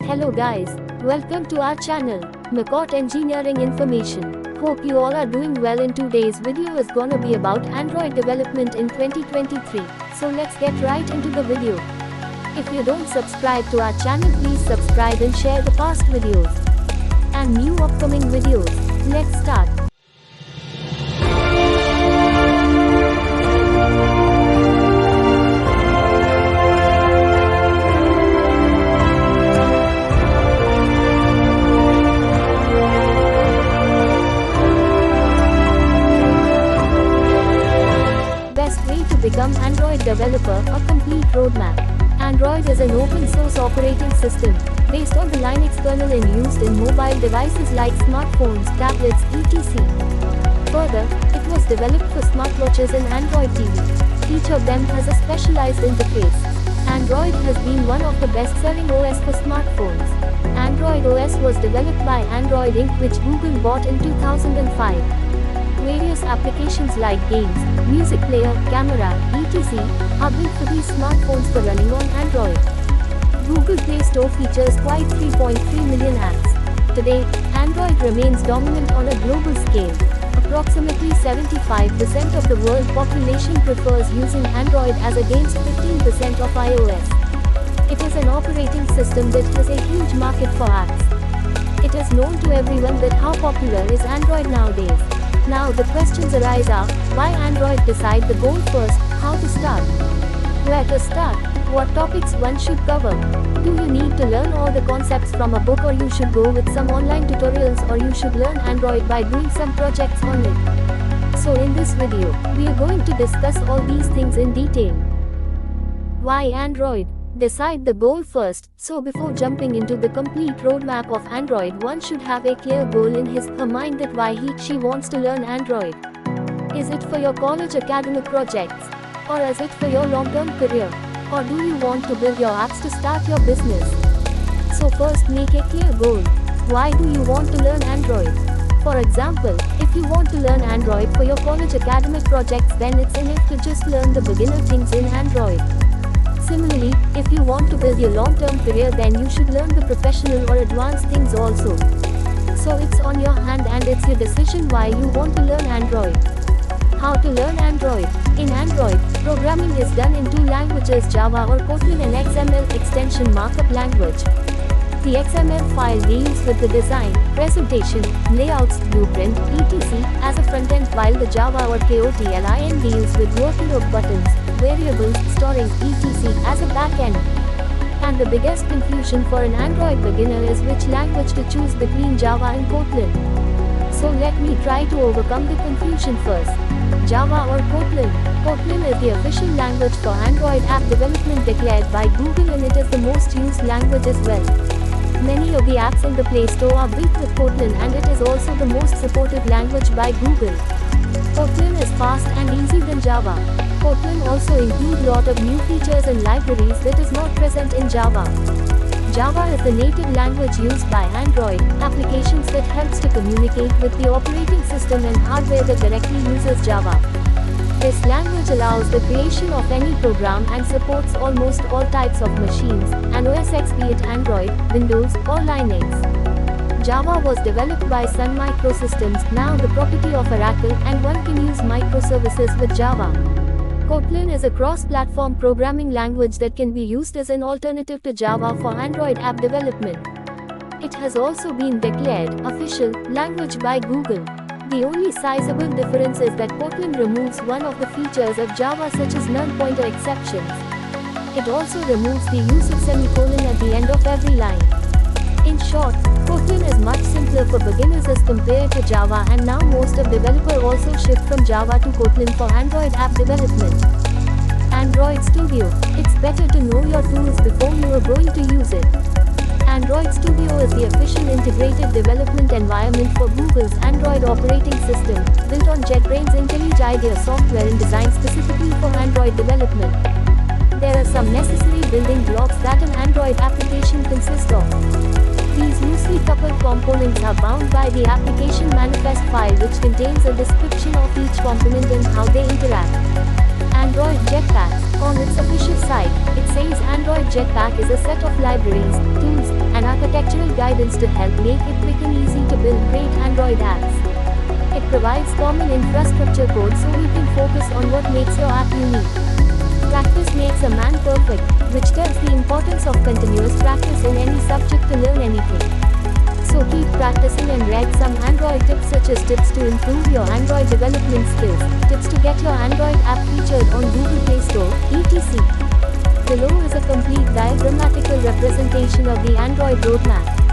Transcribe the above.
Hello guys, welcome to our channel, McCourt Engineering Information. Hope you all are doing well. In today's video is gonna be about Android development in 2023. So let's get right into the video. If you don't subscribe to our channel, please subscribe and share the past videos and new upcoming videos. Let's start. Become Android developer, a complete roadmap. Android is an open source operating system based on the Linux kernel and used in mobile devices like smartphones, tablets, etc. Further, it was developed for smartwatches and Android TV. Each of them has a specialized interface. Android has been one of the best-selling OS for smartphones. Android OS was developed by Android Inc., which Google bought in 2005. Various applications like games, music player, camera, etc. are built for these smartphones for running on Android. Google Play Store features quite 3.3 million apps. Today, Android remains dominant on a global scale. Approximately 75% of the world population prefers using Android as against 15% of iOS. It is an operating system that has a huge market for apps. It is known to everyone that how popular is Android nowadays. Now the questions arise are, why Android decide the goal first, how to start, where to start, what topics one should cover, do you need to learn all the concepts from a book, or you should go with some online tutorials, or you should learn Android by doing some projects only. So in this video, we are going to discuss all these things in detail. Why Android? Decide the goal first. So before jumping into the complete roadmap of Android, one should have a clear goal in her mind that why she wants to learn Android. Is it for your college academic projects? Or is it for your long-term career? Or do you want to build your apps to start your business? So first make a clear goal. Why do you want to learn Android? For example, if you want to learn Android for your college academic projects, then it's enough to just learn the beginner things in Android. Similarly, if you want to build your long-term career, then you should learn the professional or advanced things also. So it's on your hand and it's your decision why you want to learn Android. How to learn Android? In Android, programming is done in two languages, Java or Kotlin, and XML extension markup language. The XML file deals with the design, presentation, layouts, blueprint, etc. as a front-end, while the Java or Kotlin deals with working of buttons, variables, storing, etc. as a back-end. And the biggest confusion for an Android beginner is which language to choose between Java and Kotlin. So let me try to overcome the confusion first. Java or Kotlin? Kotlin is the official language for Android app development declared by Google, and it is the most used language as well. Many of the apps in the Play Store are built with Kotlin, and it is also the most supported language by Google. Kotlin is fast and easy than Java. Kotlin also includes lot of new features and libraries that is not present in Java. Java is the native language used by Android applications that helps to communicate with the operating system and hardware that directly uses Java. This language allows the creation of any program and supports almost all types of machines and OS X, be it Android, Windows, or Linux. Java was developed by Sun Microsystems, now the property of Oracle, and one can use microservices with Java. Kotlin is a cross-platform programming language that can be used as an alternative to Java for Android app development. It has also been declared official language by Google. The only sizable difference is that Kotlin removes one of the features of Java, such as null pointer exceptions. It also removes the use of semicolon at the end of every line. In short, Kotlin is much simpler for beginners as compared to Java, and now most of developers also shift from Java to Kotlin for Android app development. Android Studio. It's better to know your tools before you are going to use it. Android Studio is the official integrated development environment for Google's Android operating system, built on JetBrains IntelliJ IDEA software and designed specifically for Android development. There are some necessary building blocks that an Android application consists of. These loosely coupled components are bound by the application manifest file, which contains a description of each component and how they interact. Android Jetpack. On its official site, it says Android Jetpack is a set of libraries, tools, and other guidance to help make it quick and easy to build great Android apps. It provides common infrastructure code so you can focus on what makes your app unique. Practice makes a man perfect, which tells the importance of continuous practice in any subject to learn anything. So keep practicing and read some Android tips such as tips to improve your Android development skills, tips to get your Android app featured on Google Play Store, etc. Below is a complete diagrammatical representation of the Android roadmap.